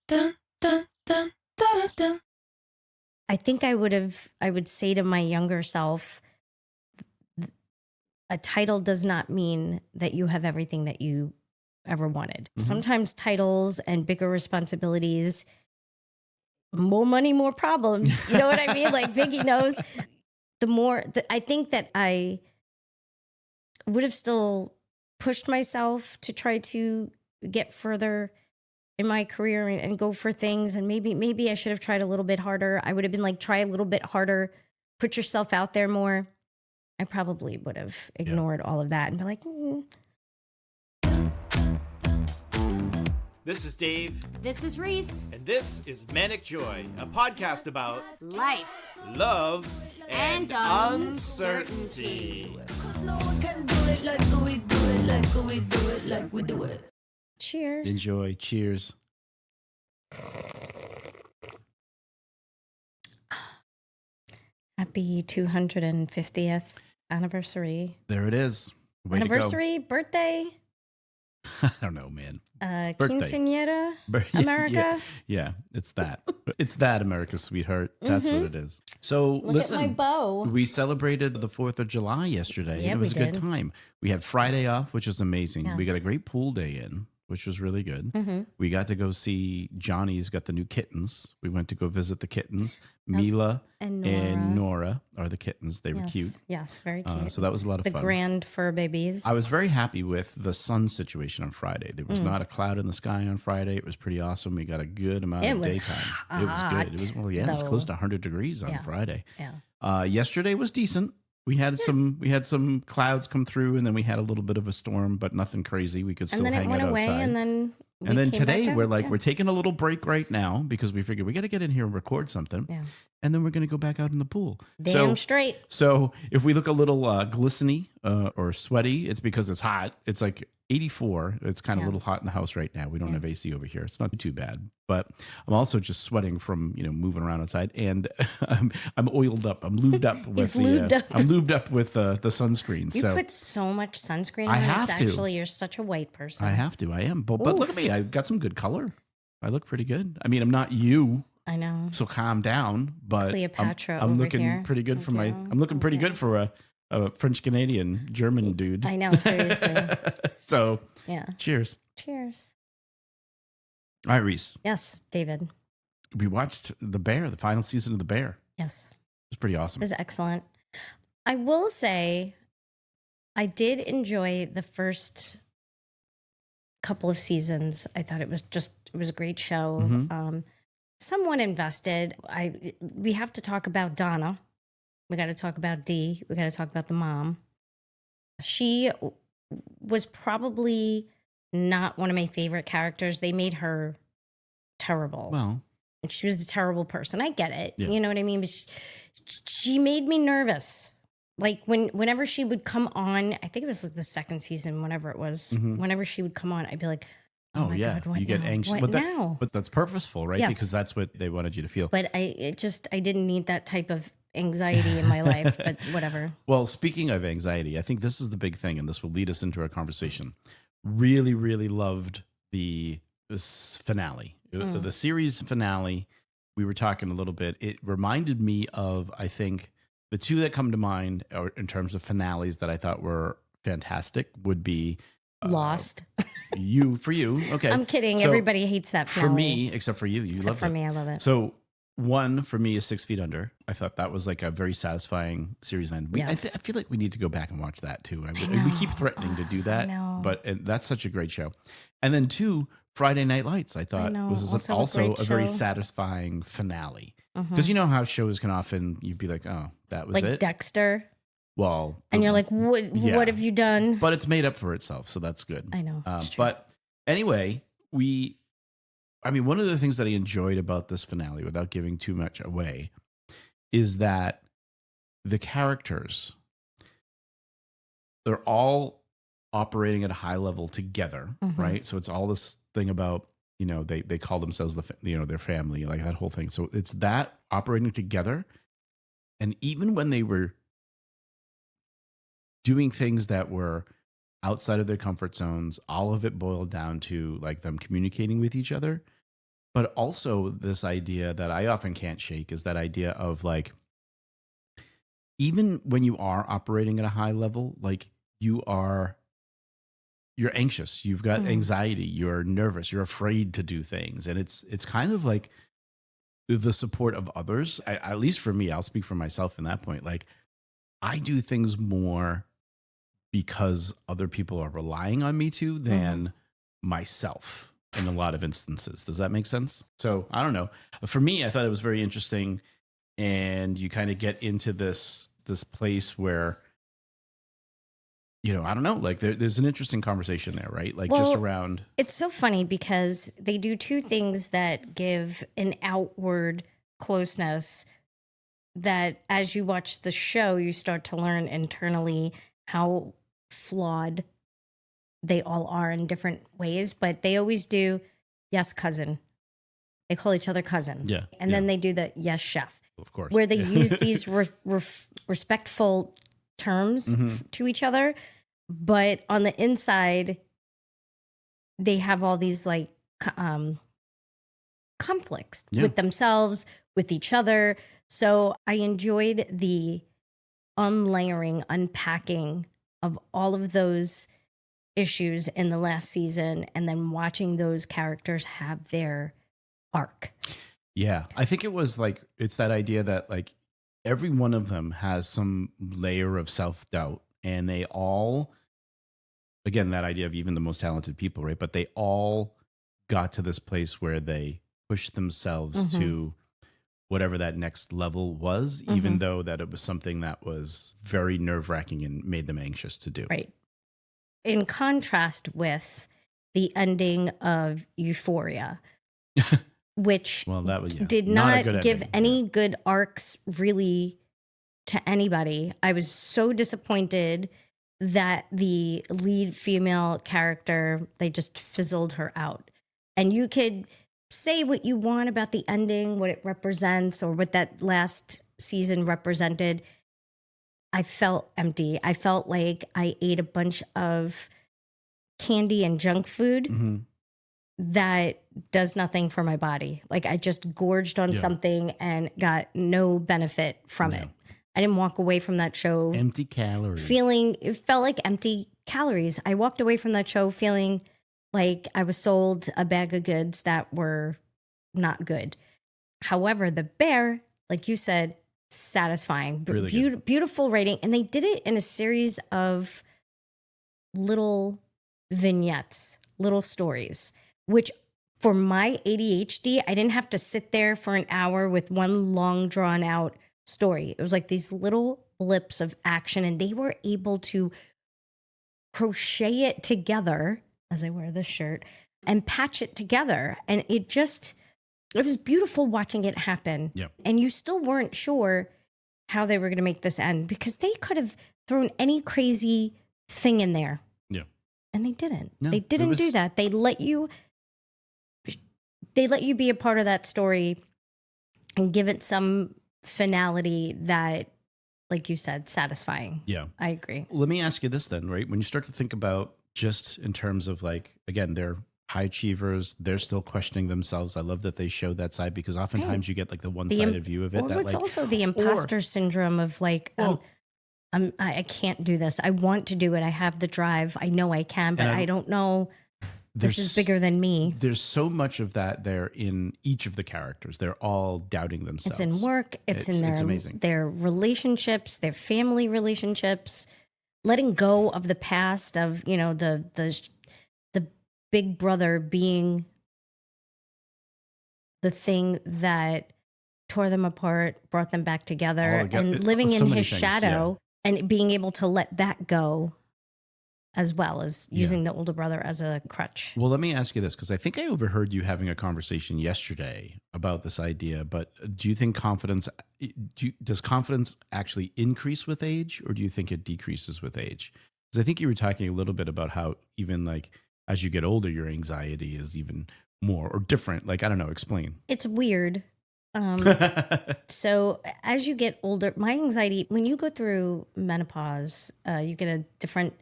Dun, dun, dun, dun, dun, dun. I think I would say to my younger self, a title does not mean that you have everything that you ever wanted. Mhm. Sometimes titles and bigger responsibilities, more money, more problems. You know what I mean? Like Biggie knows. I think that I would have still pushed myself to try to get further in my career and go for things. And maybe I should have tried a little bit harder. I would have been like, try a little bit harder, put yourself out there more. I probably would have Yeah. ignored all of that and be like, This is Dave, This is Reese. and this is Manic Joy, a podcast about Life love and uncertainty. cheers. Enjoy. Cheers. Happy 250th anniversary. There it is. Way to go. Anniversary, birthday, I don't know, man. Birthday. quinceañera, Bir- America. Yeah, it's that. It's that, America, sweetheart. That's what it is. So Look listen, at my bow. we celebrated the 4th of July yesterday. Yeah, and it was we a good did. time. We had Friday off, which was amazing. Yeah. We got a great pool day in, which was really good. We got to go see Johnny's got the new kittens. We went to go visit the kittens. Mila And Nora are the kittens. They were Yes, cute. yes, very cute. So that was a lot of The fun. grand fur babies. I was very happy with the sun situation on Friday. There was not a cloud in the sky on Friday. It was pretty awesome. We got a good amount It of was daytime. It was good. It was it was though. close to 100 degrees on Yeah. Friday. Yeah. Yesterday was decent. We had some clouds come through, and then we had a little bit of a storm, but nothing crazy. We could still And then it hang went out away, outside. and then Today back we're out. like Yeah. we're taking a little break right now because we figured we got to get in here and record something, Yeah. and then we're going to go back out in the pool. Damn straight. So if we look a little glistening or sweaty, it's because it's hot. It's like 84. It's kind of a Yeah. little hot in the house right now. We don't Yeah. have AC over here. It's not too bad. But I'm also just sweating from moving around outside, and I'm oiled up. I'm lubed up with lubed up. I'm lubed up with the sunscreen. You so put so much sunscreen I on. have It's to. actually, you're such a white person. I have to. I am. But look at Oof. me. I got some good color. I look pretty good. I mean, I'm not you. I know. So calm down, but Cleopatra I'm over looking here. pretty good for my. Okay. I'm looking pretty Okay. good for a French Canadian German dude. I know, seriously. So Yeah. cheers. Cheers. All right, Reese. Yes, David. We watched The Bear, the final season of The Bear. Yes. It was pretty It awesome. was excellent. I will say I did enjoy the first couple of seasons. I thought it was a great show. Mhm. Somewhat invested. We have to talk about Donna. We got to talk about Dee. We got to talk about the mom. She was probably not one of my favorite characters. They made her terrible. Well, And she was a terrible person. I get it. Yeah. You know what I mean? But she made me nervous. Like whenever she would come on, I think it was like the second season, whenever it was, Mhm. whenever she would come on, I'd be like, oh my yeah, God, what you get now? anxious, What but now? but that's purposeful, right? Yes. Because that's what they wanted you to feel. But I didn't need that type of anxiety in my life, but whatever. Well, speaking of anxiety, I think this is the big thing, and this will lead us into our conversation. Really, really loved this finale, the series finale. We were talking a little bit. It reminded me of, I think, the two that come to mind in terms of finales that I thought were fantastic would be Lost. For you. Okay. I'm kidding. So, Everybody hates that For finale. me, except for you. You Except loved for it. me, I love it. So one for me is 6 Feet Under. I thought that was like a very satisfying series end. Yeah. I feel like we need to go back and watch that too. We know. keep threatening to do that, know. but that's such a great show. And then two, Friday Night Lights. I thought know. was Also a great a very show. satisfying finale Mhm. because you know how shows can often you'd be like, oh, that was Like it. Dexter. Well, And you're like, what Yeah. What have you done? but it's made up for itself, so that's good. I know. it's true. But anyway, one of the things that I enjoyed about this finale, without giving too much away, is that the characters, they're all operating at a high level together, Mhm. right? So it's all this thing about, they call themselves their family, like that whole thing. So it's that operating together. And even when they were doing things that were outside of their comfort zones, all of it boiled down to like them communicating with each other. But also this idea that I often can't shake is that idea of like, even when you are operating at a high level, like you're anxious, you've got Mm. anxiety, you're nervous, you're afraid to do things. And it's kind of like the support of others. At least for me, I'll speak for myself in that point. Like I do things more because other people are relying on me to than myself in a lot of instances. Does that make sense? So I don't know. For me, I thought it was very interesting, and you kind of get into this place where, I don't know, like there's an interesting conversation there, right? Like just Well, around. It's so funny because they do two things that give an outward closeness that as you watch the show, you start to learn internally how flawed they all are in different ways. But they always do, yes, cousin. They call each other cousin. Yeah, And yeah. then they do the yes, chef, Of course. where they Yeah. use these respectful terms to each other. But on the inside, they have all these like conflicts Yeah. with themselves, with each other. So I enjoyed the unlayering, unpacking of all of those issues in the last season, and then watching those characters have their arc. Yeah, I think it was like it's that idea that like every one of them has some layer of self-doubt, and they all, again, that idea of even the most talented people, right? But they all got to this place where they pushed themselves to whatever that next level was, even though that it was something that was very nerve-wracking and made them anxious to do. Right. In contrast with the ending of Euphoria, which Well, that was did not a not good give ending. any good arcs really to anybody. I was so disappointed that the lead female character, they just fizzled her out. And you could say what you want about the ending, what it represents, or what that last season represented. I felt empty. I felt like I ate a bunch of candy and junk food Mhm. that does nothing for my body. Like I just gorged on Yeah. something and got no benefit from Yeah. it. I didn't walk away from that show Empty calories. it felt like empty calories. I walked away from that show feeling like I was sold a bag of goods that were not good. However, The Bear, like you said, satisfying, Really good. beautiful rating. And they did it in a series of little vignettes, little stories, which for my ADHD, I didn't have to sit there for an hour with one long drawn out story. It was like these little blips of action, and they were able to crochet it together as I wear this shirt and patch it together. And it was beautiful watching it happen. Yep. And you still weren't sure how they were going to make this end because they could have thrown any crazy thing in there. Yeah. And they didn't. No, They it didn't was- do that. They let you be a part of that story and give it some finality that, like you said, satisfying. Yeah. I agree. Let me ask you this then, right? When you start to think about just in terms of like, again, they're high achievers, they're still questioning themselves. I love that they show that side because oftentimes you get like the one-sided view of it. Or That it's like, also the imposter syndrome of like, Well- I can't do this. I want to do it. I have the drive. I know I can, but And I don't know. This is bigger than me. There's so much of that there in each of the characters. They're all doubting themselves. It's in work. It's in It's amazing. their relationships, their family relationships, letting go of the past of, the big brother being the thing that tore them apart, brought them back together, All together. and living So in many his things, shadow and being able to let that go as well as using the older brother as a crutch. Well, let me ask you this because I think I overheard you having a conversation yesterday about this idea. But do you think does confidence actually increase with age, or do you think it decreases with age? Because I think you were talking a little bit about how even like as you get older, your anxiety is even more or different. Like I don't know, explain. It's weird. So as you get older, my anxiety, when you go through menopause, you get a different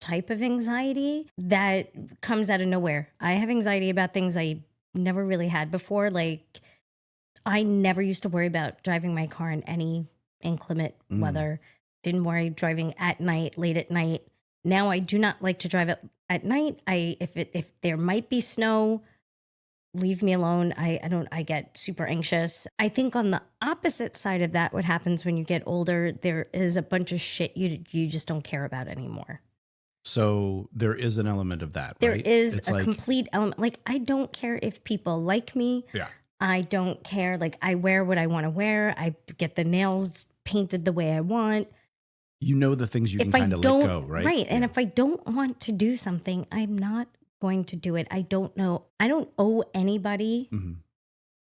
type of anxiety that comes out of nowhere. I have anxiety about things I never really had before. Like, I never used to worry about driving my car in any inclement weather. Didn't worry driving at night, late at night. Now I do not like to drive at night. If there might be snow, leave me alone. I get super anxious. I think on the opposite side of that, what happens when you get older, there is a bunch of shit you just don't care about anymore. So there is an element of that, There right? is It's a like, complete element. Like, I don't care if people like me. yeah. I don't care. Like, I wear what I want to wear. I get the nails painted the way I want. You know the things you can If I kind of let don't, go, right? right. And Yeah. if I don't want to do something, I'm not going to do it. I don't know. I don't owe anybody Mhm.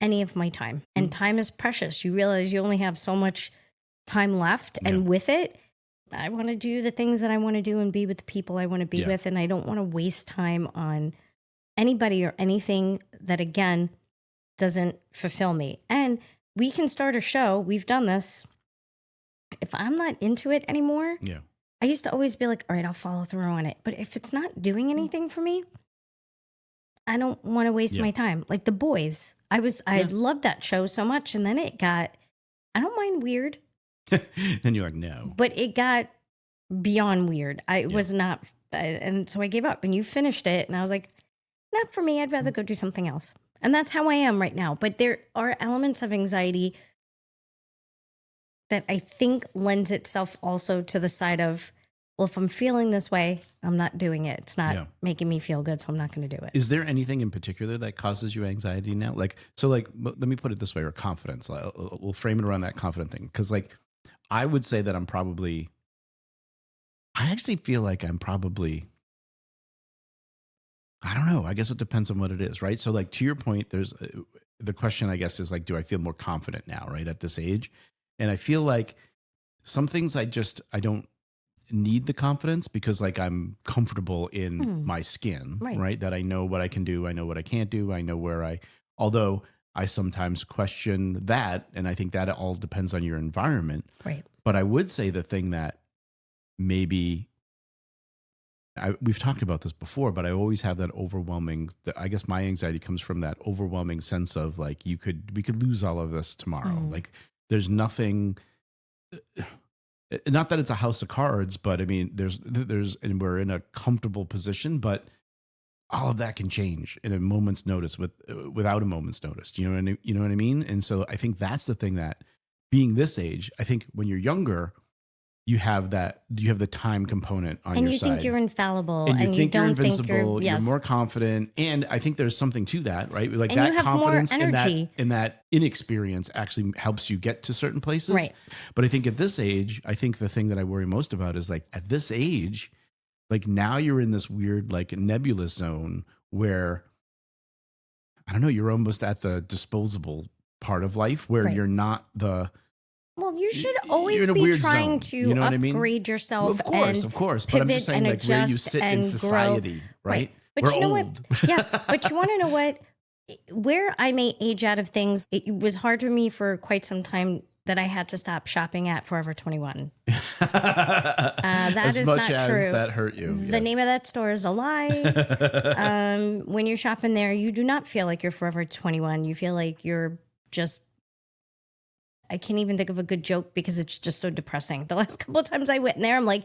any of my time. And time is precious. You realize you only have so much time left. Yeah. And with it, I want to do the things that I want to do and be with the people I want to be Yeah. with. And I don't want to waste time on anybody or anything that, again, doesn't fulfill me. And we can start a show. We've done this. If I'm not into it anymore, Yeah. I used to always be like, all right, I'll follow through on it. But if it's not doing anything for me, I don't want to waste Yeah. my time. Like The Boys. I loved that show so much. And then it got, I don't mind weird, Then you're like, no. but it got beyond weird. I was not, and so I gave up. And you finished it. And I was like, not for me. I'd rather go do something else. And that's how I am right now. But there are elements of anxiety that I think lends itself also to the side of, well, if I'm feeling this way, I'm not doing it. It's not making me feel good, so I'm not going to do it. Is there anything in particular that causes you anxiety now? Like, let me put it this way, or confidence. We'll frame it around that confident thing. Because, like, I would say that I actually feel like I'm probably, I don't know. I guess it depends on what it is, right? So, like, to your point, there's the question, I guess, is like, do I feel more confident now, right, at this age? And I feel like some things I don't need the confidence because, like, I'm comfortable in my skin, right? That I know what I can do. I know what I can't do. I know although I sometimes question that. And I think that it all depends on your environment. Right. But I would say the thing that maybe we've talked about this before, but I always have that overwhelming, I guess my anxiety comes from that overwhelming sense of, like, we could lose all of this tomorrow. Like, there's nothing, not that it's a house of cards, but I mean, and we're in a comfortable position, but all of that can change in a moment's notice without a moment's notice. You know what I mean? And so I think that's the thing, that being this age, I think when you're younger, you have the time component on your side. And you think you're infallible. And you think you're don't invincible. think You're more confident. And I think there's something to that, right? Like, and that you have confidence more energy. and that inexperience actually helps you get to certain places. Right. But I think at this age, I think the thing that I worry most about is, like, at this age, like, now you're in this weird, like, nebulous zone where, I don't know, you're almost at the disposable part of life where you're not the... Well, you should always in a be weird trying zone. to You know what I mean? upgrade yourself. Of course. But I'm just saying, like, where you sit in society, right? But We're you know old. what? Yes. But you want to know what? Where I may age out of things, it was hard for me for quite some time that I had to stop shopping at Forever 21. That is much not as true. that hurt you. The name of that store is a lie. When you're shopping there, you do not feel like you're Forever 21. You feel like you're just... I can't even think of a good joke because it's just so depressing. The last couple of times I went in there, I'm like,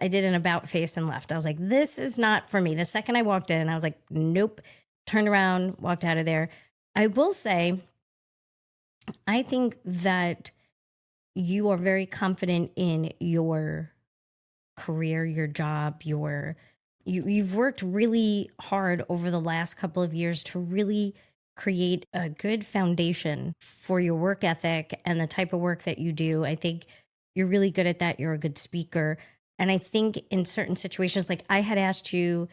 I did an about face and left. I was like, this is not for me. The second I walked in, I was like, nope. Turned around, walked out of there. I will say, I think that you are very confident in your career, your job, you've worked really hard over the last couple of years to really create a good foundation for your work ethic and the type of work that you do. I think you're really good at that. You're a good speaker. And I think in certain situations, like I had asked you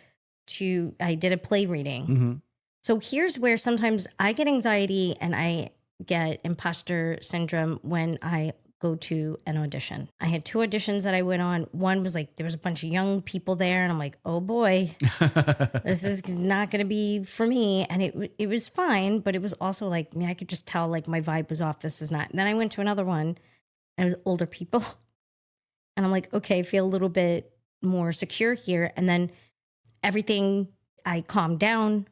I did a play reading. Mm-hmm. So here's where sometimes I get anxiety and I get imposter syndrome when I go to an audition. I had 2 auditions that I went on. One was like, there was a bunch of young people there and I'm like, oh boy, this is not going to be for me. And it was fine, but it was also like, I could just tell like my vibe was off. This is not. And then I went to another one and it was older people. And I'm like, okay, I feel a little bit more secure here. And then everything, I calmed down.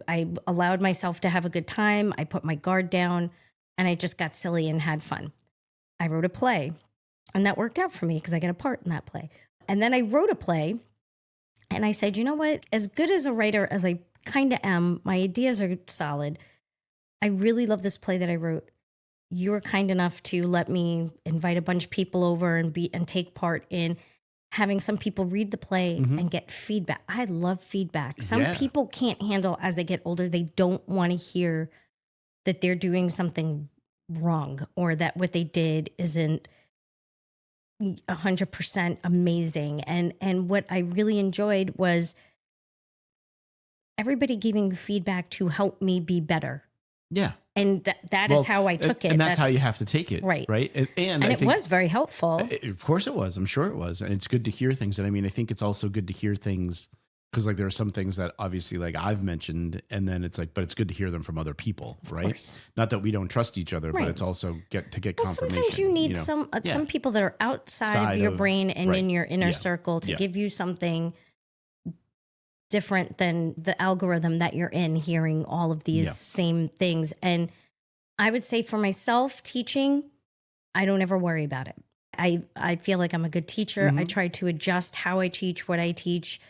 I allowed myself to have a good time. I put my guard down and I just got silly and had fun. I wrote a play and that worked out for me because I got a part in that play. And then I wrote a play and I said, you know what? As good as a writer as I kind of am, my ideas are solid. I really love this play that I wrote. You were kind enough to let me invite a bunch of people over and take part in having some people read the play and get feedback. I love feedback. Some people can't handle as they get older. They don't want to hear that they're doing something wrong or that what they did isn't 100% amazing. And what I really enjoyed was everybody giving feedback to help me be better. Yeah. And that is how I took it. And that's how you have to take it. Right. Right. And it was very helpful. Of course it was. I'm sure it was. And it's good to hear things. And I mean, I think it's also good to hear things because like there are some things that obviously like I've mentioned and then it's like, but it's good to hear them from other people. Right. Course. Not that we don't trust each other, Right. but it's also get confirmation. Sometimes you need some people that are outside of your brain and in your inner circle to give you something different than the algorithm that you're in, hearing all of these same things. And I would say for myself, teaching, I don't ever worry about it. I feel like I'm a good teacher. I try to adjust how I teach, what I teach,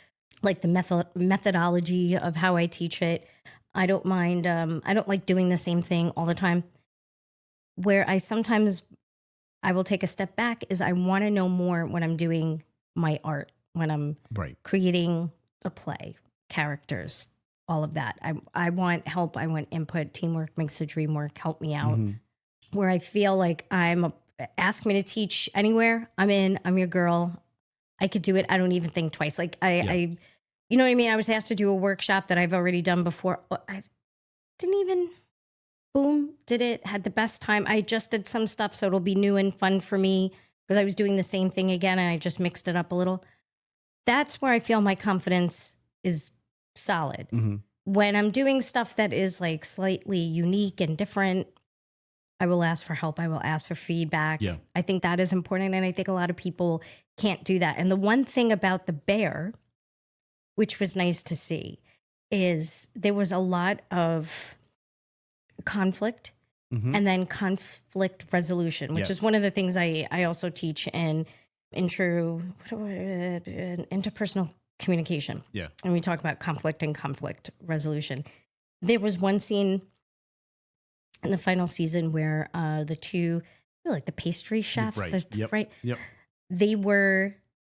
like the methodology of how I teach it. I don't mind. I don't like doing the same thing all the time. Where I will take a step back is I want to know more when I'm doing my art, when I'm creating a play, characters, all of that. I want help. I want input. Teamwork makes the dream work. Help me out. Where I feel like ask me to teach anywhere. I'm in. I'm your girl. I could do it. I don't even think twice. Like I you know what I mean? I was asked to do a workshop that I've already done before. I didn't even, did it. Had the best time. I adjusted some stuff so it'll be new and fun for me because I was doing the same thing again and I just mixed it up a little. That's where I feel my confidence is solid. When I'm doing stuff that is like slightly unique and different, I will ask for help. I will ask for feedback. Yeah. I think that is important. And I think a lot of people can't do that. And the one thing about the bear, which was nice to see, is there was a lot of conflict and then conflict resolution, which is one of the things I also teach in interpersonal communication. Yeah. And we talk about conflict and conflict resolution. There was one scene in the final season where the two, like the pastry chefs,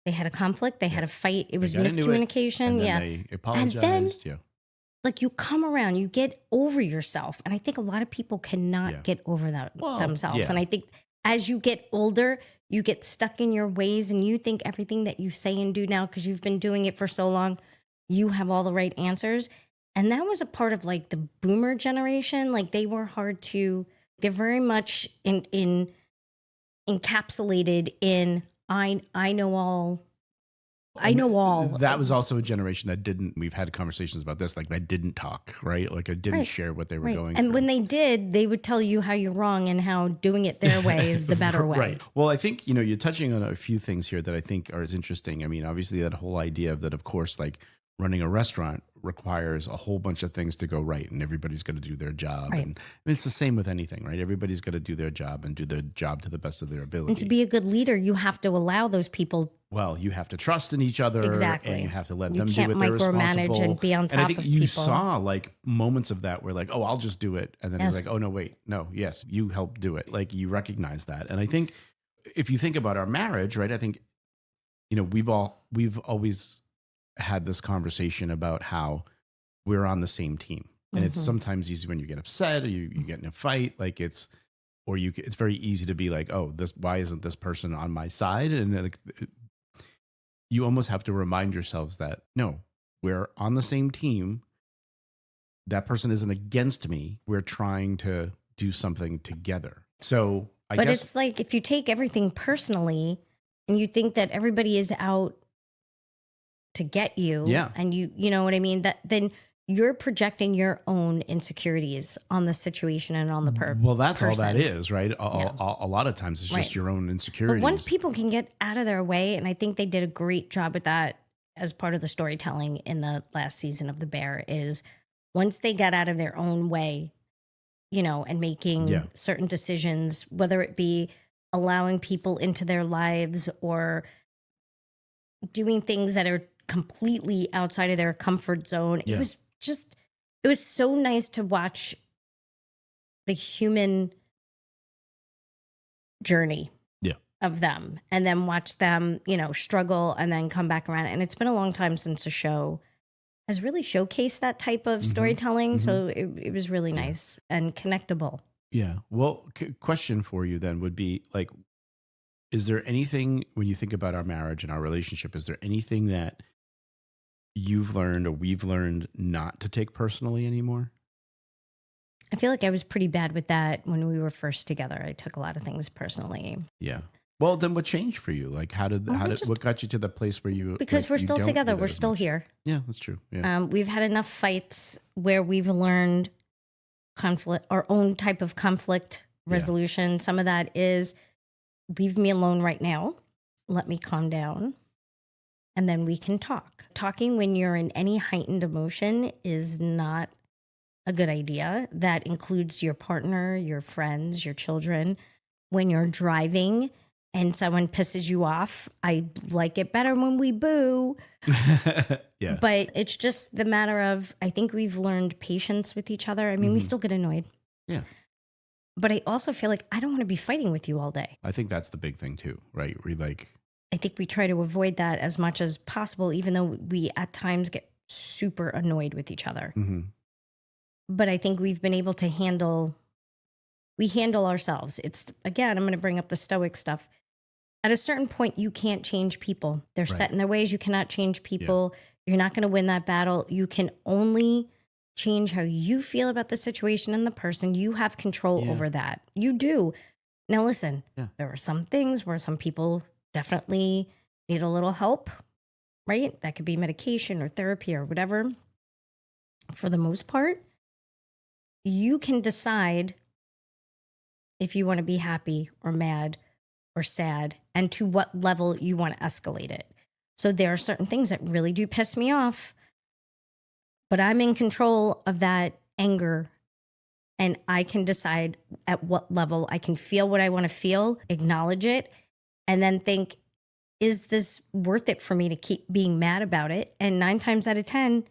they had a conflict, they had a fight, it was miscommunication. They apologized. And then, like you come around, you get over yourself. And I think a lot of people cannot get over that themselves. Yeah. And I think as you get older, you get stuck in your ways and you think everything that you say and do now, because you've been doing it for so long, you have all the right answers. And that was a part of like the boomer generation. Like they were they're very much encapsulated in, I know all. I know all. That was also a generation that we've had conversations about this, like that didn't talk, right? Like I didn't share what they were going through. And when they did, they would tell you how you're wrong and how doing it their way is the better way. Right. Well, I think, you're touching on a few things here that I think are as interesting. I mean, obviously that whole idea of that, of course, like running a restaurant requires a whole bunch of things to go right and everybody's got to do their job. Right. And it's the same with anything, right? Everybody's got to do their job and do their job to the best of their ability. And to be a good leader, you have to allow those people. Well, you have to trust in each other. Exactly. And you have to let them do what they're responsible. You can't micromanage and be on top of people. And I think you saw like moments of that where like, oh, I'll just do it. And then it's like, oh, no, wait, no, yes, you help do it. Like you recognize that. And I think if you think about our marriage, right, I think, we've always had this conversation about how we're on the same team. And it's sometimes easy when you get upset or you get in a fight, like it's very easy to be like, oh, why isn't this person on my side? And then you almost have to remind yourselves that no, we're on the same team. That person isn't against me. We're trying to do something together. So I guess it's like if you take everything personally and you think that everybody is out to get you, and you know what I mean, that then you're projecting your own insecurities on the situation and on the person. Well, that's all that is, right? A lot of times it's just your own insecurities. But once people can get out of their way, and I think they did a great job at that as part of the storytelling in the last season of The Bear, is once they got out of their own way, and making Yeah. certain decisions, whether it be allowing people into their lives or doing things that are completely outside of their comfort zone. Yeah. It was so nice to watch the human journey Yeah. of them and then watch them, struggle and then come back around. And it's been a long time since a show has really showcased that type of storytelling. So it was really nice and connectable. Yeah. Well, question for you then would be like, is there anything when you think about our marriage and our relationship, is there anything that you've learned or we've learned not to take personally anymore? I feel like I was pretty bad with that when we were first together. I took a lot of things personally. Yeah. Well, then what changed for you? Like what got you to the place where you, because like, we're you still don't do together. that We're as still much? here. Yeah, that's true. Yeah. We've had enough fights where we've learned conflict, our own type of conflict resolution. Some of that is leave me alone right now. Let me calm down. And then we can talk. Talking when you're in any heightened emotion is not a good idea. That includes your partner, your friends, your children. When you're driving and someone pisses you off, I like it better when we boo. Yeah. But it's just the matter of, I think we've learned patience with each other. I mean, we still get annoyed. Yeah. But I also feel like I don't want to be fighting with you all day. I think that's the big thing too, right? We like, I think we try to avoid that as much as possible, even though we at times get super annoyed with each other. But I think we've been able to handle ourselves. It's, again, I'm going to bring up the stoic stuff. At a certain point, you can't change people. They're set in their ways. You cannot change people. You're not going to win that battle. You can only change how you feel about the situation and the person. You have control over that. You do. Now, listen, there are some things where some people definitely need a little help, right? That could be medication or therapy or whatever. For the most part, you can decide if you want to be happy or mad or sad and to what level you want to escalate it. So there are certain things that really do piss me off, but I'm in control of that anger and I can decide at what level I can feel what I want to feel, acknowledge it, and then think, is this worth it for me to keep being mad about it? And 9 times out of 10,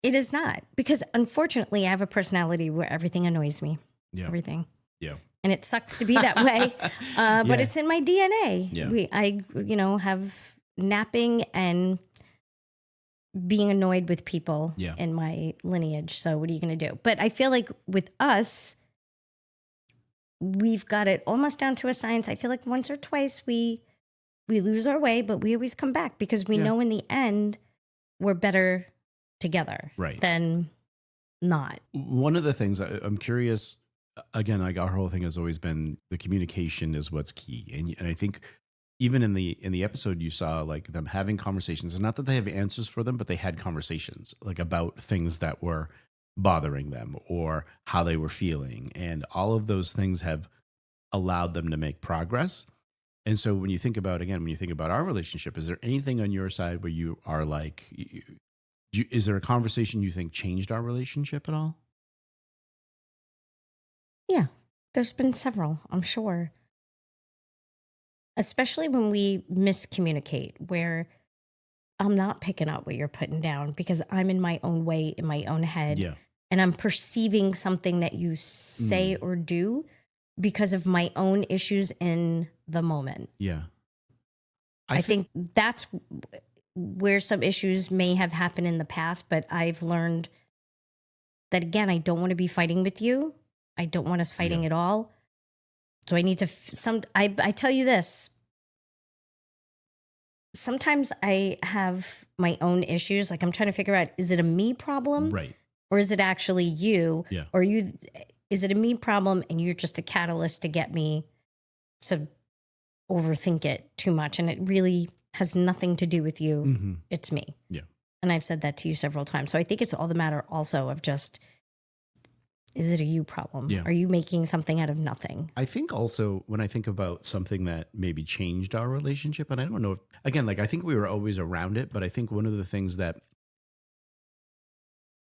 it is not. Because unfortunately, I have a personality where everything annoys me. yeah. Everything. Yeah. And it sucks to be that way, but it's in my DNA. Yeah. I have napping and being annoyed with people in my lineage. So what are you going to do? But I feel like with us, we've got it almost down to a science. I feel like once or twice we lose our way, but we always come back because we know in the end we're better together than not. One of the things I'm curious, again, like our whole thing has always been the communication is what's key. And I think even in the episode you saw like them having conversations, and not that they have answers for them, but they had conversations like about things that were bothering them or how they were feeling. And all of those things have allowed them to make progress. And so when you think about our relationship, is there anything on your side where you are like, is there a conversation you think changed our relationship at all? Yeah, there's been several, I'm sure. Especially when we miscommunicate, where I'm not picking up what you're putting down because I'm in my own way, in my own head. Yeah. And I'm perceiving something that you say or do because of my own issues in the moment. Yeah. I think that's where some issues may have happened in the past, but I've learned that, again, I don't want to be fighting with you. I don't want us fighting at all. So I need to, I tell you this, sometimes I have my own issues. Like I'm trying to figure out, is it a me problem? Right. Or is it actually you? Yeah. Or is it a me problem and you're just a catalyst to get me to overthink it too much? And it really has nothing to do with you. Mm-hmm. It's me. Yeah. And I've said that to you several times. So I think it's all the matter also of just, is it a you problem? Yeah. Are you making something out of nothing? I think also when I think about something that maybe changed our relationship, and I don't know if, again, like I think we were always around it, but I think one of the things that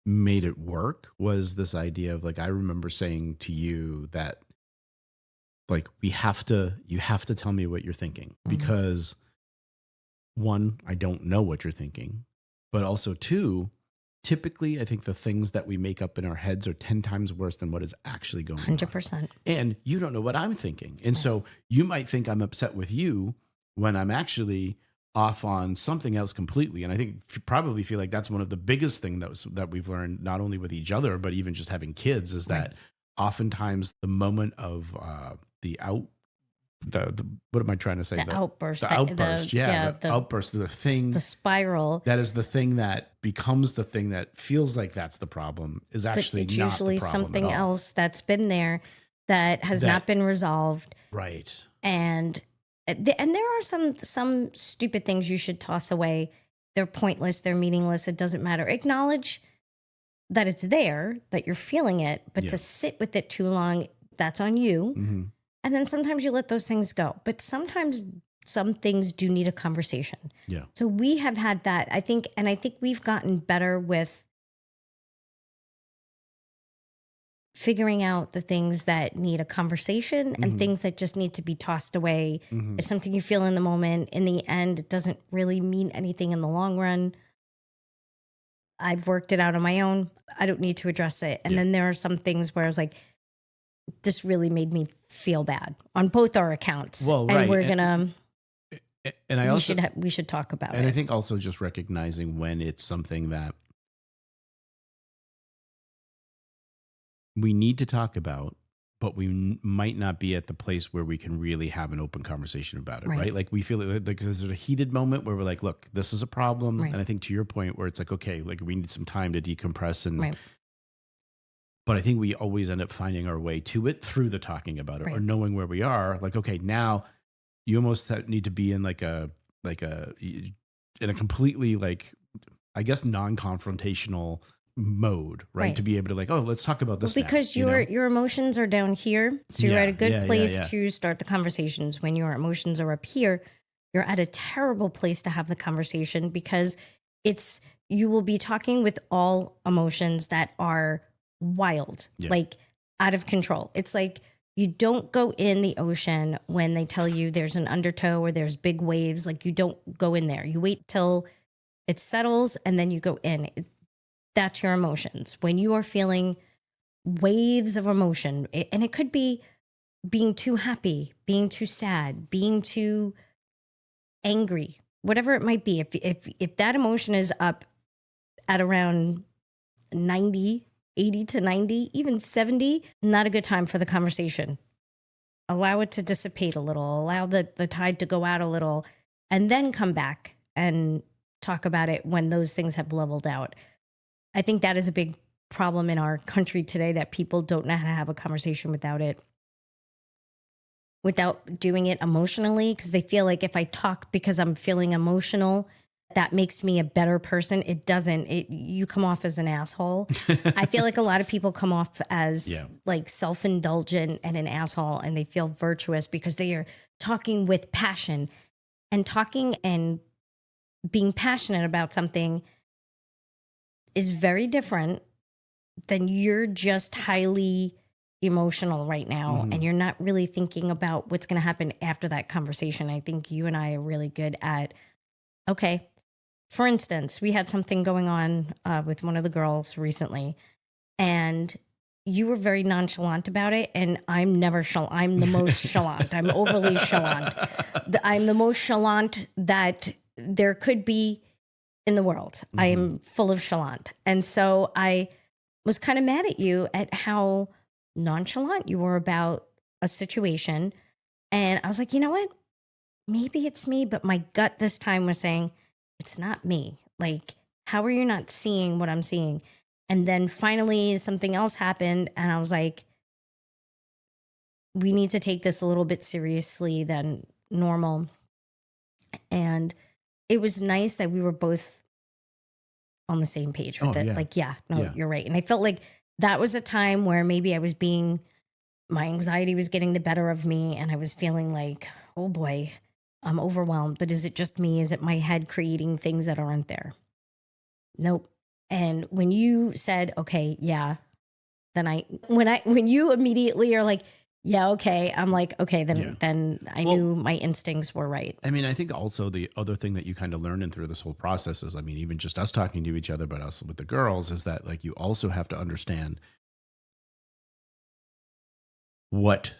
made it work was this idea of like, I remember saying to you that like, you have to tell me what you're thinking because one, I don't know what you're thinking, but also two, typically I think the things that we make up in our heads are 10 times worse than what is actually going on. 100%. And you don't know what I'm thinking. And so you might think I'm upset with you when I'm actually off on something else completely. And I think probably feel like that's one of the biggest things that we've learned, not only with each other, but even just having kids, is that oftentimes the moment of the what am I trying to say? The outburst. The outburst. The outburst, the thing. The spiral. That is the thing that becomes the thing that feels like that's the problem is actually but it's not usually the problem something at all. else that's been there that has not been resolved. Right. And there are some stupid things you should toss away. They're pointless. They're meaningless. It doesn't matter. Acknowledge that it's there, that you're feeling it, but to sit with it too long, that's on you. Mm-hmm. And then sometimes you let those things go. But sometimes some things do need a conversation. Yeah. So we have had that, I think, and I think we've gotten better with figuring out the things that need a conversation and things that just need to be tossed away. It's something you feel in the moment. In the end, it doesn't really mean anything in the long run. I've worked it out on my own. I don't need to address it. And then there are some things where I was like, this really made me feel bad on both our accounts. Well, and right. we're gonna. And I also we should talk about it. And I think also just recognizing when it's something that we need to talk about, but we might not be at the place where we can really have an open conversation about it, right? Like we feel like there's a heated moment where we're like, look, this is a problem. Right. And I think to your point where it's like, okay, like we need some time to decompress and Right. But I think we always end up finding our way to it through the talking about it or knowing where we are. Like, okay, now you almost need to be in in a completely like, I guess, non-confrontational mode, right? To be able to like, oh, let's talk about this because now, your emotions are down here, so you're at a good place yeah. to start the conversations. When your emotions are up here, you're at a terrible place to have the conversation because you will be talking with all emotions that are wild, like out of control. It's like you don't go in the ocean when they tell you there's an undertow or there's big waves. Like you don't go in there. You wait till it settles and then you go in. That's your emotions. When you are feeling waves of emotion, and it could be being too happy, being too sad, being too angry, whatever it might be. If that emotion is up at around 90, 80 to 90, even 70, not a good time for the conversation. Allow it to dissipate a little, allow the tide to go out a little, and then come back and talk about it when those things have leveled out. I think that is a big problem in our country today, that people don't know how to have a conversation without doing it emotionally, because they feel like if I talk because I'm feeling emotional, that makes me a better person. It doesn't. You come off as an asshole. I feel like a lot of people come off as like self-indulgent and an asshole, and they feel virtuous because they are talking with passion. And talking and being passionate about something is very different than you're just highly emotional right now and you're not really thinking about what's going to happen after that conversation. I think you and I are really good at, okay, for instance, we had something going on with one of the girls recently, and you were very nonchalant about it. And I'm never I'm the most chalant. I'm overly chalant. I'm the most chalant that there could be in the world. I am full of chalant. And so I was kind of mad at you at how nonchalant you were about a situation. And I was like, you know what? Maybe it's me, but my gut this time was saying, it's not me. Like, how are you not seeing what I'm seeing? And then finally something else happened. And I was like, we need to take this a little bit seriously than normal. And it was nice that we were both on the same page with it. Yeah. Like, you're right. And I felt like that was a time where maybe my anxiety was getting the better of me. And I was feeling like, oh boy, I'm overwhelmed. But is it just me? Is it my head creating things that aren't there? Nope. And when you said, okay, yeah, then when you immediately are like, yeah, okay, I'm like, okay, then I knew my instincts were right. I mean, I think also the other thing that you kind of learn through this whole process is, I mean, even just us talking to each other, but also with the girls, is that like you also have to understand what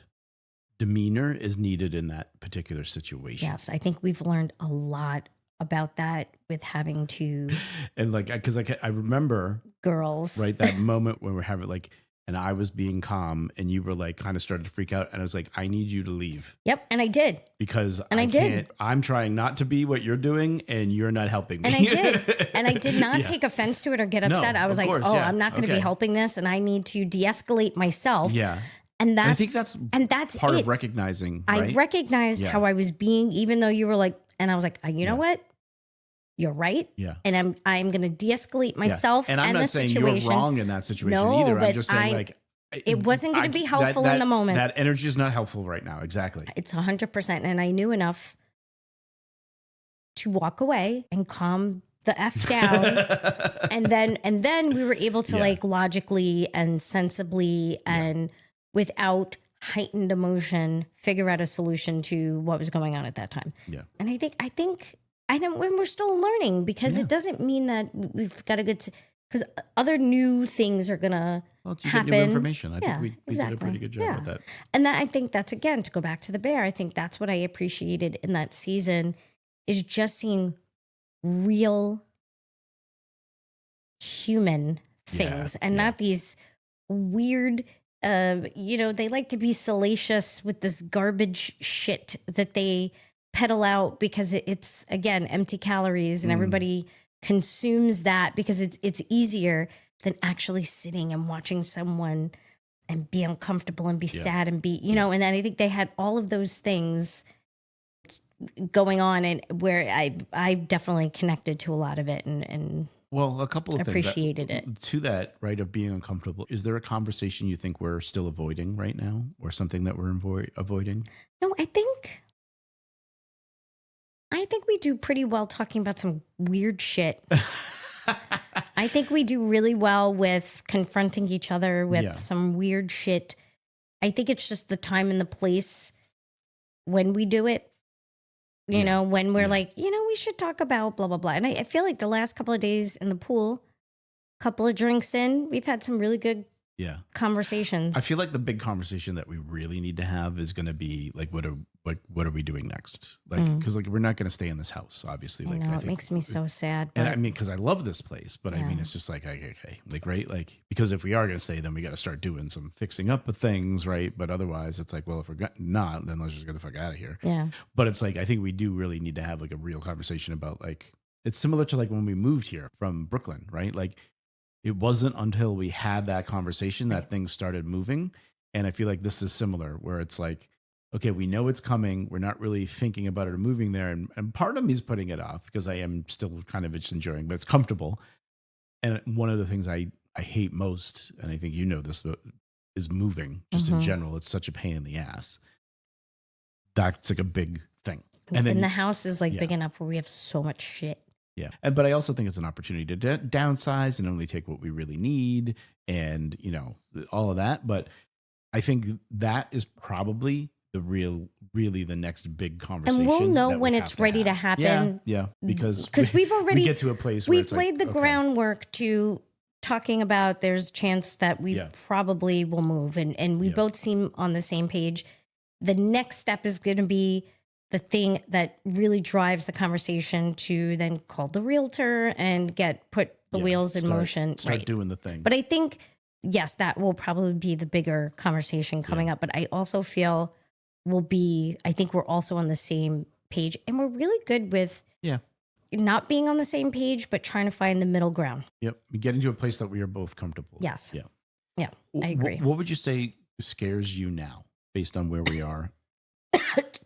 demeanor is needed in that particular situation. Yes, I think we've learned a lot about that with having to And like, because I remember, girls, right, that moment when we're having like, and I was being calm and you were like kind of started to freak out. And I was like, I need you to leave. Yep. And I did. Because And I did. I'm trying not to be what you're doing and you're not helping me. And I did. And I did not take offense to it or get upset. I was like, I'm not going to be helping this. And I need to de-escalate myself. Yeah. And I think that's part it. of recognizing. Right? I recognized how I was being, even though you were like, and I was like, you know what? You're right. Yeah. And I'm going to de-escalate myself and I'm not the saying situation. You're wrong in that situation No, either. but I'm just saying like it wasn't going to be helpful in the moment. That energy is not helpful right now. Exactly. It's 100%. And I knew enough to walk away and calm the F down. and then we were able to like logically and sensibly and without heightened emotion figure out a solution to what was going on at that time. Yeah. And I think I know when we're still learning, because it doesn't mean that we've got a good, because other new things are gonna happen. New information. I think we did a pretty good job with that. And that, I think that's, again, to go back to the bear, I think that's what I appreciated in that season, is just seeing real human things and not these weird, they like to be salacious with this garbage shit that they peddle out because it's again empty calories and everybody consumes that because it's easier than actually sitting and watching someone and be uncomfortable and be sad and be, and then I think they had all of those things going on, and where I definitely connected to a lot of it and well, a couple of appreciated things it. To that, right, of being uncomfortable. Is there a conversation you think we're still avoiding right now, or something that we're avoiding? No, I think we do pretty well talking about some weird shit. I think we do really well with confronting each other with some weird shit. I think it's just the time and the place when we do it. When we're like, we should talk about blah, blah, blah. And I feel like the last couple of days in the pool, couple of drinks in, we've had some really good conversations. I feel like the big conversation that we really need to have is going to be like, what are we doing next? Like, because like we're not going to stay in this house, obviously. Like, I it think makes me so sad. And I mean, because I love this place, but I mean, it's just like, okay, like, right, like, because if we are going to stay, then we got to start doing some fixing up of things, right? But otherwise, it's like, well, if we're not, then let's just get the fuck out of here. Yeah. But it's like, I think we do really need to have like a real conversation about like, it's similar to like when we moved here from Brooklyn, right? Like, it wasn't until we had that conversation that things started moving. And I feel like this is similar, where it's like, okay, we know it's coming. We're not really thinking about it or moving there. And part of me is putting it off because I am still kind of just enjoying, but it's comfortable. And one of the things I hate most, and I think you know this, is moving just in general. It's such a pain in the ass. That's like a big thing. And then the house is like big enough where we have so much shit. Yeah. But I also think it's an opportunity to downsize and only take what we really need and, all of that. But I think that is probably really the next big conversation. And we'll know when it's ready to happen. Yeah. Because we've already we get to a place where we've laid the groundwork to talking about there's a chance that we probably will move. And we both seem on the same page. The next step is going to be the thing that really drives the conversation to then call the realtor and put the wheels in motion. Start doing the thing. But I think, yes, that will probably be the bigger conversation coming up. But I also feel I think we're also on the same page, and we're really good with not being on the same page, but trying to find the middle ground. Yep. Getting to a place that we are both comfortable. Yes. Yeah. Yeah. I agree. What would you say scares you now based on where we are?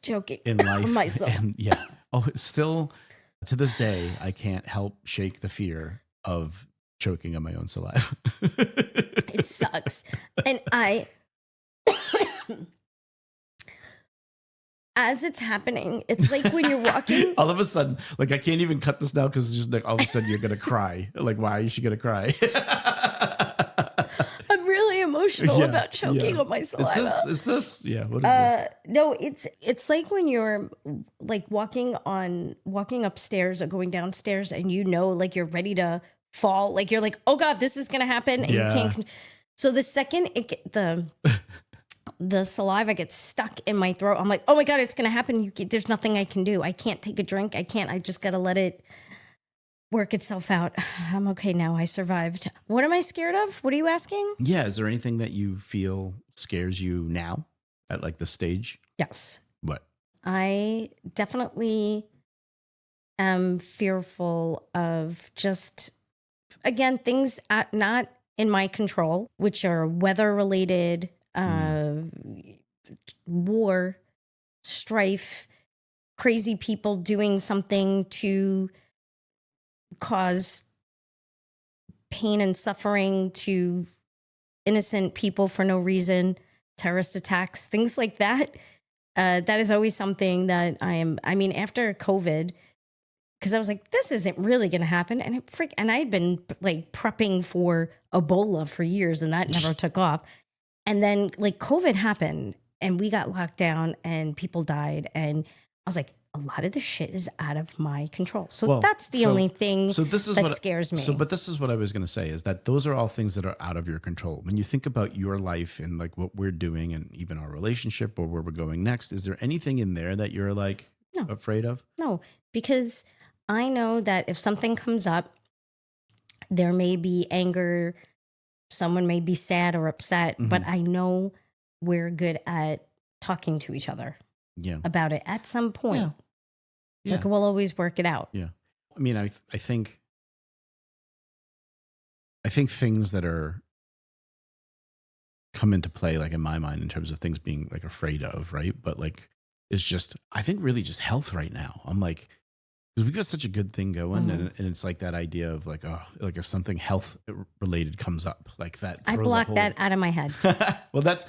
Joking in life myself. And it's still to this day I can't help shake the fear of choking on my own saliva. It sucks. And I as it's happening, it's like when you're walking. All of a sudden, like I can't even cut this now because it's just like all of a sudden you're gonna cry. Like, why is she gonna cry? I'm really emotional about choking on my saliva. Is this? Yeah. What is this? No, it's like when you're like walking upstairs or going downstairs, and you know, like you're ready to fall. Like you're like, oh God, this is gonna happen, and you can't. So the second the saliva gets stuck in my throat, I'm like, oh my God, it's gonna happen. There's nothing I can do. I can't take a drink. I just gotta let it work itself out. I'm okay now. I survived. What am I scared of? What are you asking? Yeah. Is there anything that you feel scares you now at like the stage? Yes. What? I definitely am fearful of just, again, things not in my control, which are weather related, war, strife, crazy people doing something to cause pain and suffering to innocent people for no reason, terrorist attacks, things like that. That is always something that after COVID, because I was like, this isn't really going to happen. And and I had been like prepping for Ebola for years, and that never took off. And then like COVID happened, and we got locked down, and people died. And I was like, a lot of this shit is out of my control. So that's the only thing that scares me. But this is what I was going to say, is that those are all things that are out of your control. When you think about your life and like what we're doing and even our relationship or where we're going next, is there anything in there that you're like afraid of? No, because I know that if something comes up, there may be anger, someone may be sad or upset, but I know we're good at talking to each other about it at some point. Yeah. Like we'll always work it out. Yeah. I mean, I think things that are come into play, like in my mind, in terms of things being like afraid of, right? But like, it's just, I think really just health right now. I'm like, because we've got such a good thing going, and it's like that idea of like, oh, like if something health related comes up, like that. I block that out of my head. Well, that's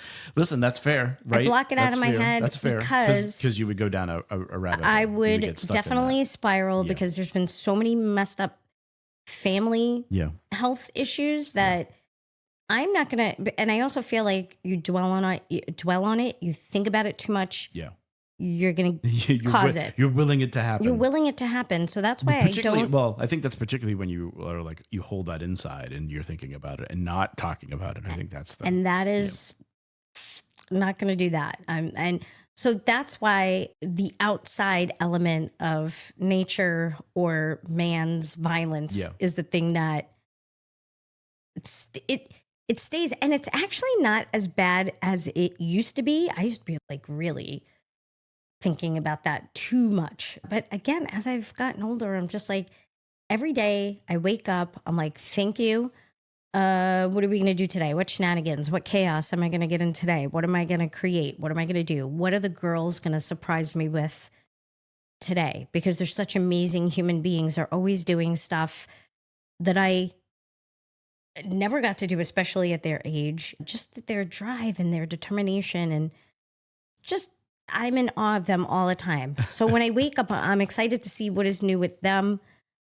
fair, right? I block it out of my head. That's fair, because you would go down a rabbit hole. I would definitely spiral because there's been so many messed up family health issues that I'm not gonna. And I also feel like you dwell on it, you think about it too much. Yeah. You're going to cause it. You're willing it to happen. You're willing it to happen. So that's why I don't. Well, I think that's particularly when you are like, you hold that inside and you're thinking about it and not talking about it. I think that's and that is not going to do that. And so that's why the outside element of nature or man's violence is the thing that it stays. And it's actually not as bad as it used to be. I used to be like really thinking about that too much. But again, as I've gotten older, I'm just like, every day I wake up, I'm like, thank you. What are we going to do today? What shenanigans? What chaos am I going to get in today? What am I going to create? What am I going to do? What are the girls going to surprise me with today? Because they're such amazing human beings. They're always doing stuff that I never got to do, especially at their age. Just their drive and their determination, and just I'm in awe of them all the time. So when I wake up, I'm excited to see what is new with them.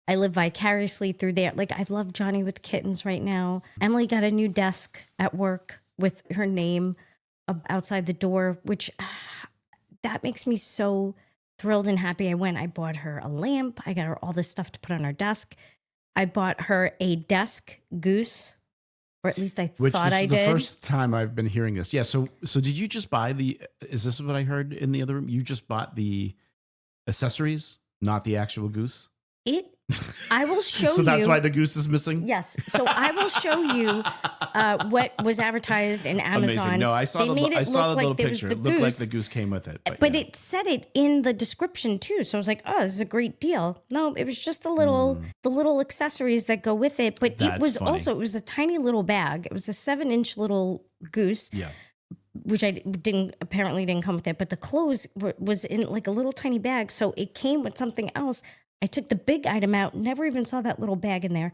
I live vicariously through there. Like I love Johnny with kittens right now. Emily got a new desk at work with her name outside the door, which that makes me so thrilled and happy. I bought her a lamp. I got her all this stuff to put on her desk. I bought her a desk goose. Or at least I thought I did. Which is the first time I've been hearing this. Yeah. So did you just buy is this what I heard in the other room? You just bought the accessories, not the actual goose? I will show you. So that's why the goose is missing? Yes. So I will show you what was advertised in Amazon. Amazing. No, I saw the little picture. It looked like the goose came with it. But it said it in the description too. So I was like, oh, this is a great deal. No, it was just the little accessories that go with it. But it was a tiny little bag. It was a 7-inch little goose. Yeah. Which apparently didn't come with it. But the clothes was in like a little tiny bag. So it came with something else. I took the big item out, never even saw that little bag in there,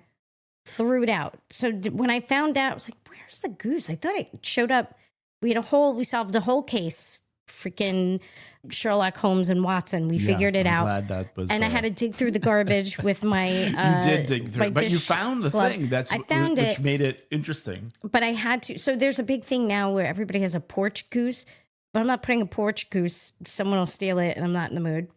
threw it out. So when I found out, I was like, where's the goose? I thought it showed up. We solved the whole case freaking Sherlock Holmes and Watson. We Yeah, figured it I'm out. glad that was. And I had to dig through the garbage with my. You did dig through, my it, but you dish found the gloves. thing. That's I found which it, made it interesting. but I had to. So there's a big thing now where everybody has a porch goose, but I'm not putting a porch goose. Someone will steal it, and I'm not in the mood.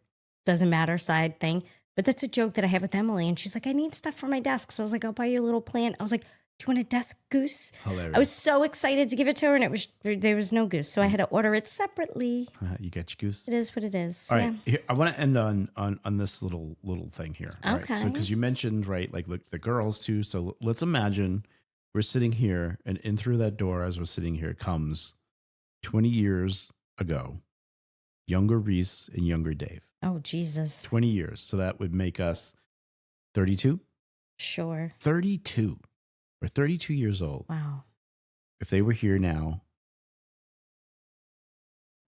Doesn't matter, side thing. But that's a joke that I have with Emily, and she's like, "I need stuff for my desk." So I was like, "I'll buy you a little plant." I was like, "Do you want a desk goose?" Hilarious. I was so excited to give it to her, and there was no goose, so I had to order it separately. You got your goose. It is what it is. All yeah. right, here, I want to end on this little thing here. All right, so Okay. because you mentioned like look the girls too. So let's imagine we're sitting here, and in through that door as we're sitting here comes 20 years ago, younger Reese and younger Dave. Oh Jesus. 20 years, so that would make us 32. Sure. 32. We're 32 years old. Wow. If they were here now,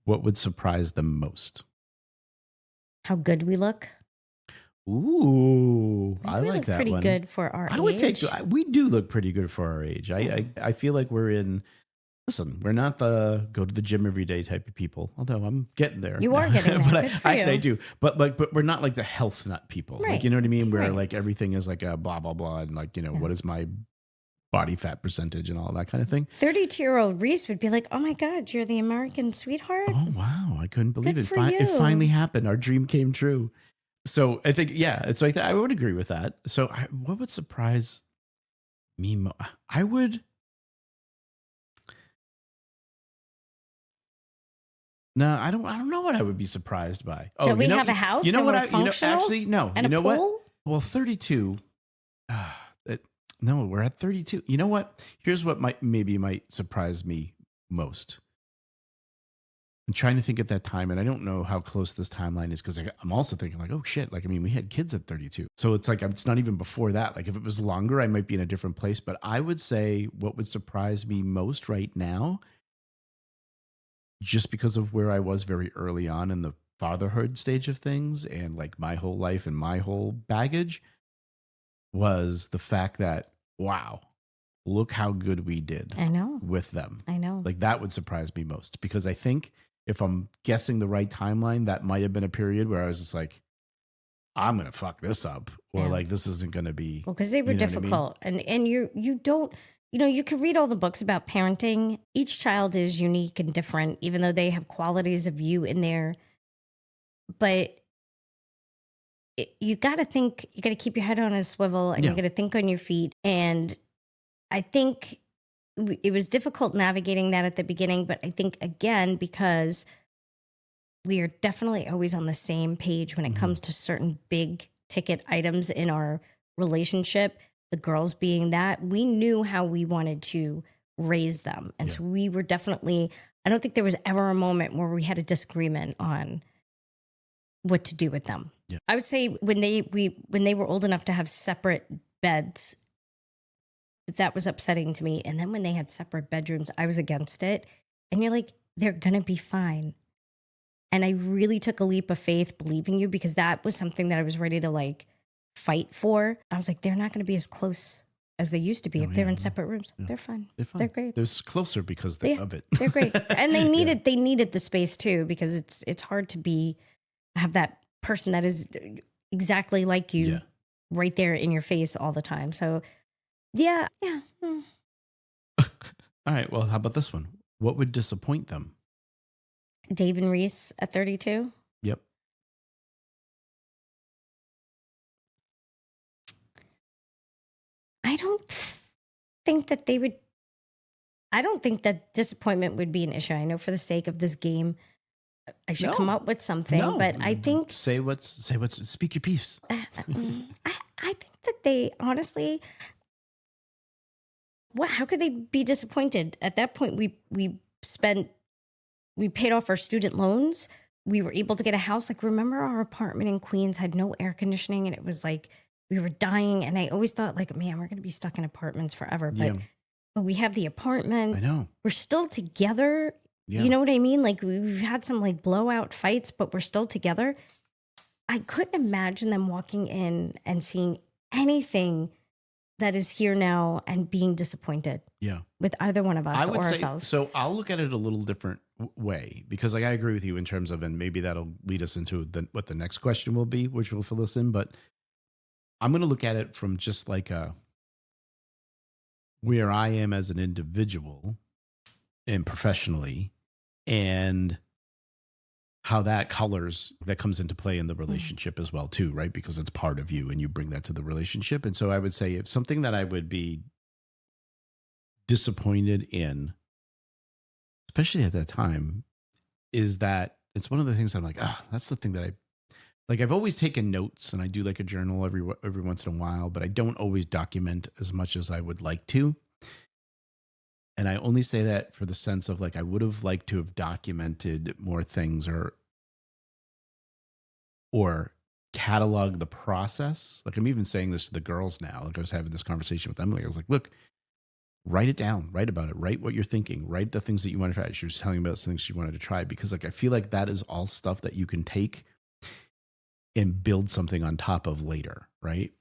what would surprise them most? How good we look. Ooh, I We like look that pretty one. good for our I age. would take. We do look pretty good for our age. I feel like we're in. Listen, we're not the go to the gym every day type of people. Although I'm getting there. You are getting there. but Good for actually, I you. do. But we're not like the health nut people. Right. Like you know what I mean? Where Right. like everything is like a blah blah blah, and like what is my body fat percentage and all that kind of thing. 32-year-old Reese would be like, "Oh my God, you're the American sweetheart." Oh wow, I couldn't believe Good it. for It you. finally happened. Our dream came true. So I think it's like that. I would agree with that. So what would surprise me? I would. No, I don't know what I would be surprised by. Oh, That we have a house You know and what? we're I functional actually no. and You know a what? pool? Well, 32. No, we're at 32. You know what? Here's what might surprise me most. I'm trying to think at that time, and I don't know how close this timeline is because I'm also thinking like, oh shit, like I mean, we had kids at 32, so it's like it's not even before that. Like if it was longer, I might be in a different place. But I would say what would surprise me most right now, just because of where I was very early on in the fatherhood stage of things, and like my whole life and my whole baggage, was the fact that wow, look how good we did I know. with them. I know. Like that would surprise me most because I think if I'm guessing the right timeline, that might have been a period where I was just like, I'm going to fuck this up or Yeah. like this isn't going to be. Well, because they were you know what I mean? difficult, and you don't, you can read all the books about parenting. Each child is unique and different, even though they have qualities of you in there. But you got to think, you got to keep your head on a swivel, and Yeah. you got to think on your feet. And I think it was difficult navigating that at the beginning, but I think again because we are definitely always on the same page when it Mhm. comes to certain big ticket items in our relationship, the girls being that, we knew how we wanted to raise them. And so we were definitely, I don't think there was ever a moment where we had a disagreement on what to do with them. Yeah. I would say when they were old enough to have separate beds, that was upsetting to me. And then when they had separate bedrooms, I was against it. And you're like, they're going to be fine. And I really took a leap of faith believing you because that was something that I was ready to like fight for. I was like, they're not going to be as close as they used to be. Oh, If they're yeah, in yeah. separate rooms, Yeah. they're fine. They're fine. They're great. They're closer because Yeah, of it. They're great. And they Yeah. needed the space too, because it's hard to have that person that is exactly like you Yeah. right there in your face all the time. So yeah. All right. Well, how about this one? What would disappoint them? Dave and Reese at 32. Yep. I don't think that they would. I don't think that disappointment would be an issue. I know for the sake of this game, I should No. come up with something, No, but I think speak your piece. I think that they honestly, how could they be disappointed? At that point, we paid off our student loans. We were able to get a house. Like, remember our apartment in Queens had no air conditioning, and it was like we were dying. And I always thought, like, man, we're going to be stuck in apartments forever. Yeah. But we have the apartment. I know. We're still together. Yeah. You know what I mean? Like, we've had some like blowout fights, but we're still together. I couldn't imagine them walking in and seeing anything that is here now and being disappointed Yeah. with either one of us I would or say, ourselves. so I'll look at it a little different way because like I agree with you in terms of, and maybe that'll lead us into what the next question will be, which will fill us in. But I'm going to look at it from just like where I am as an individual and professionally, and how that comes into play in the relationship as well too, right? Because it's part of you and you bring that to the relationship. And so I would say if something that I would be disappointed in, especially at that time, is that it's one of the things that I'm like, that's the thing that I've always taken notes and I do like a journal every once in a while, but I don't always document as much as I would like to. And I only say that for the sense of like, I would have liked to have documented more things or catalog the process. Like I'm even saying this to the girls now. Like I was having this conversation with Emily. I was like, look, write it down, write about it, write what you're thinking, write the things that you want to try. She was telling me about some things she wanted to try because like, I feel like that is all stuff that you can take and build something on top of later. Right.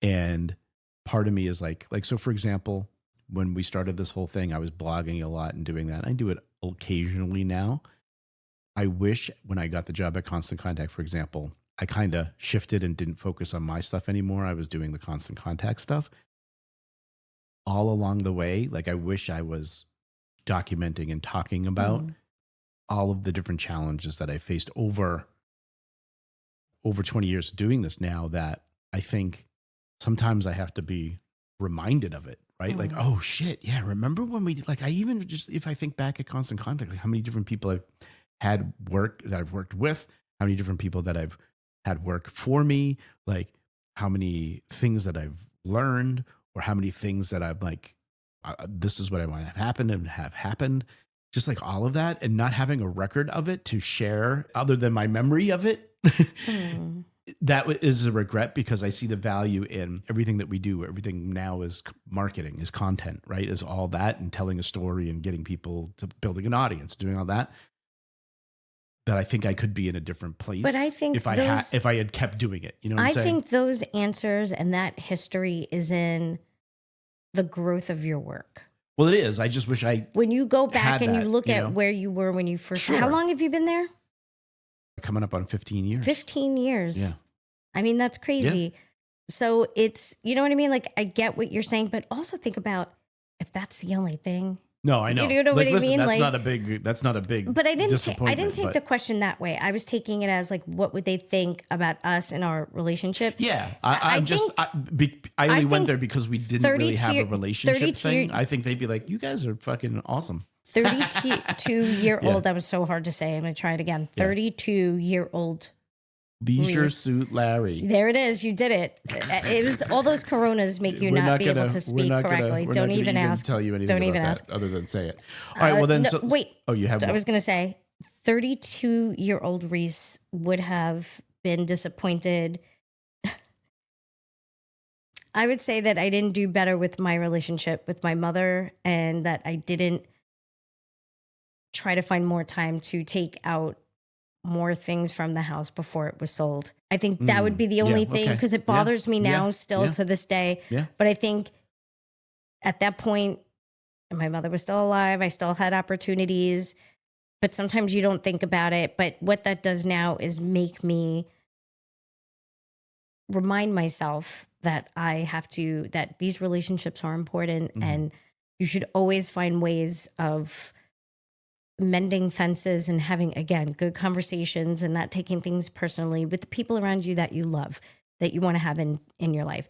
And part of me is like, so for example, when we started this whole thing, I was blogging a lot and doing that. I do it occasionally now. I wish when I got the job at Constant Contact, for example, I kind of shifted and didn't focus on my stuff anymore. I was doing the Constant Contact stuff. All along the way, like I wish I was documenting and talking about all of the different challenges that I faced over 20 years of doing this now, that I think sometimes I have to be reminded of it, right? Like, oh shit, yeah, remember when we like, I even just, if I think back at Constant Contact, like how many different people I've had that I've worked with, how many different people that I've had work for me, like how many things that I've learned, or how many things that I've like, this is what I want to have happen and have happened. Just like all of that, and not having a record of it to share other than my memory of it. That is a regret because I see the value in everything that we do. Everything now is marketing, is content, right? Is all that, and telling a story and getting people to building an audience, doing all that. That I think I could be in a different place. But I think if I had kept doing it, you know what I'm saying? I think those answers and that history is in the growth of your work. Well, it is. I just wish when you go back and you look you at know? where you were when you first. Sure. How long have you been there? Coming up on 15 years. 15 years. Yeah. I mean, that's crazy. Yeah. So it's, you know what I mean? Like, I get what you're saying, but also think about if that's the only thing. No, I know. You know like, what listen, I mean? That's like, not a big. But I didn't disappointment, take the question that way. I was taking it as like, what would they think about us and our relationship? Yeah, I only went there because we didn't really have a relationship thing. I think they'd be like, you guys are fucking awesome. 32-year-old. That was so hard to say. I'm going to try it again. 32-year-old. Leisure Reese. Suit Larry. There it is. You did it. It was all those coronas make you not be able to speak correctly. Don't even ask. Tell you anything about that other than say it. All right. Well, then. No, wait. Oh, you have. I was going to say 32-year-old Reese would have been disappointed. I would say that I didn't do better with my relationship with my mother, and that I didn't try to find more time to take out more things from the house before it was sold. I think that would be the only thing, because it bothers me now still to this day. Yeah. But I think at that point, my mother was still alive. I still had opportunities, but sometimes you don't think about it. But what that does now is make me remind myself that that these relationships are important, and you should always find ways of mending fences and having, again, good conversations and not taking things personally with the people around you that you love, that you want to have in your life.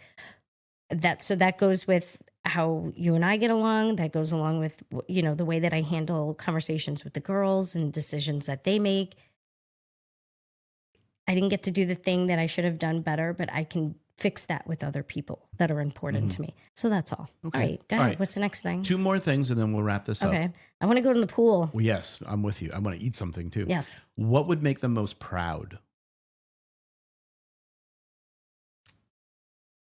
That goes with how you and I get along. That goes along with, you know, the way that I handle conversations with the girls and decisions that they make. I didn't get to do the thing that I should have done better, but I can fix that with other people that are important to me. So that's all. Okay. All right, go ahead. What's the next thing? 2 more things and then we'll wrap this up. Okay. I want to go to the pool. Well, yes, I'm with you. I want to eat something too. Yes. What would make them most proud?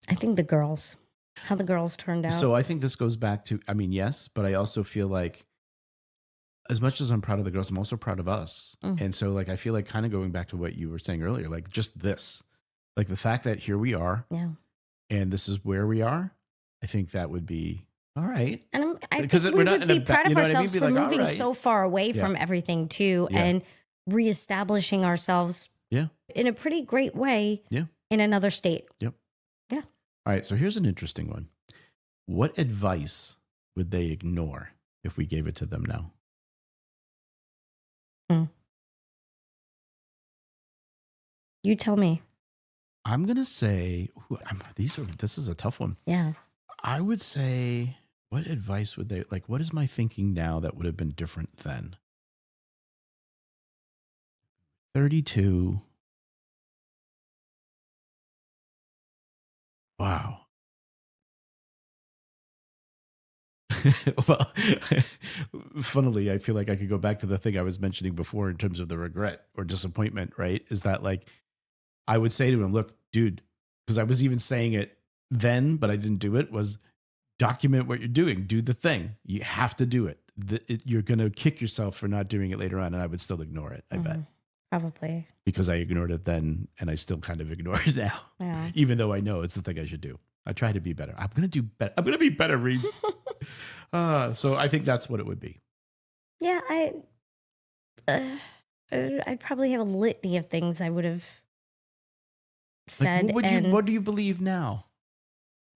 I think the girls. How the girls turned out. So I think this goes back to, I mean, yes, but I also feel like as much as I'm proud of the girls, I'm also proud of us. And so like, I feel like kind of going back to what you were saying earlier, like just this, like the fact that here we are, yeah, and this is where we are, I think that would be all right. And I Because think we're we not would in a be ba- proud you of know what I mean? ourselves Be for like, all moving right. so far away Yeah. from everything too, Yeah. and reestablishing ourselves Yeah. in a pretty great way Yeah. in another state. Yep. Yeah. All right. So here's an interesting one. What advice would they ignore if we gave it to them now? You tell me. I'm going to say, this is a tough one. Yeah. I would say, what advice would they, like, what is my thinking now that would have been different then? 32. Wow. Well, funnily, I feel like I could go back to the thing I was mentioning before in terms of the regret or disappointment, right? Is that like, I would say to him, look, dude, because I was even saying it then, but I didn't do it, was document what you're doing. Do the thing. You have to do it. You're going to kick yourself for not doing it later on. And I would still ignore it, I bet. Probably. Because I ignored it then and I still kind of ignore it now. Yeah. Even though I know it's the thing I should do. I try to be better. I'm going to do better. I'm going to be better, Reese. So I think that's what it would be. Yeah, I'd probably have a litany of things I would have said. Like, what do you believe now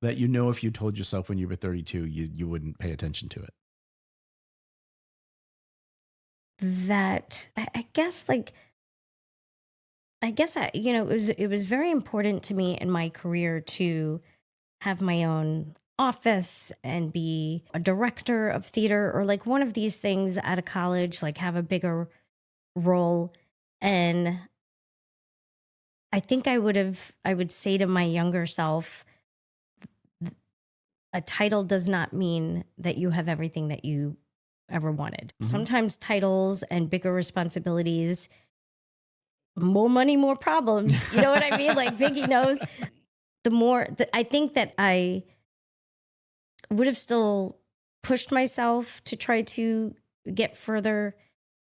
that you know if you told yourself when you were 32, you wouldn't pay attention to it? That I guess it was very important to me in my career to have my own office and be a director of theater or like one of these things out of college, like have a bigger role. And I think I would say to my younger self, a title does not mean that you have everything that you ever wanted. Mhm. Sometimes titles and bigger responsibilities, more money, more problems. You know what I mean? Like Biggie knows. I think that I would have still pushed myself to try to get further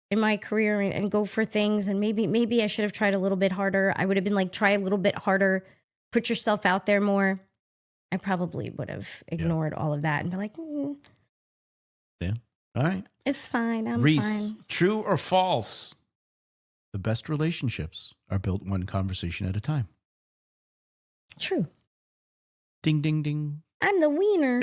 in my career and go for things. And maybe I should have tried a little bit harder. I would have been like, try a little bit harder, put yourself out there more. I probably would have ignored all of that and be like, Yeah. All right. it's fine. I'm Reese, fine. true or false? The best relationships are built one conversation at a time. True. Ding, ding, ding. I'm the wiener.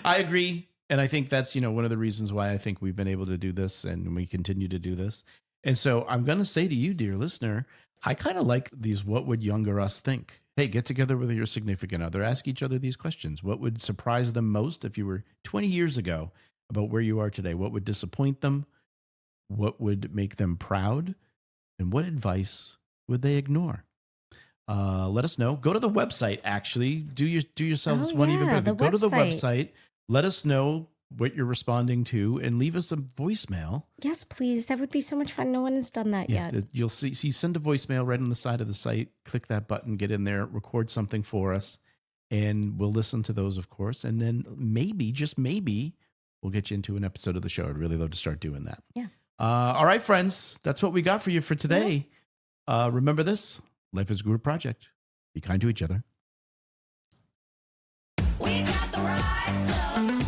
I agree. And I think that's, one of the reasons why I think we've been able to do this and we continue to do this. And so I'm going to say to you, dear listener, I kind of like these what would younger us think? Hey, get together with your significant other. Ask each other these questions. What would surprise them most if you were 20 years ago about where you are today? What would disappoint them? What would make them proud? And what advice would they ignore? Let us know. Go to the website, actually. Do yourselves one even better. Go to the website. Let us know what you're responding to and leave us a voicemail. Yes, please. That would be so much fun. No one has done that yet. You'll see, send a voicemail right on the side of the site. Click that button, get in there, record something for us, and we'll listen to those, of course. And then maybe, just maybe, we'll get you into an episode of the show. I'd really love to start doing that. Yeah. All right, friends. That's what we got for you for today. Remember this. Life is a group project. Be kind to each other. We got the right stuff.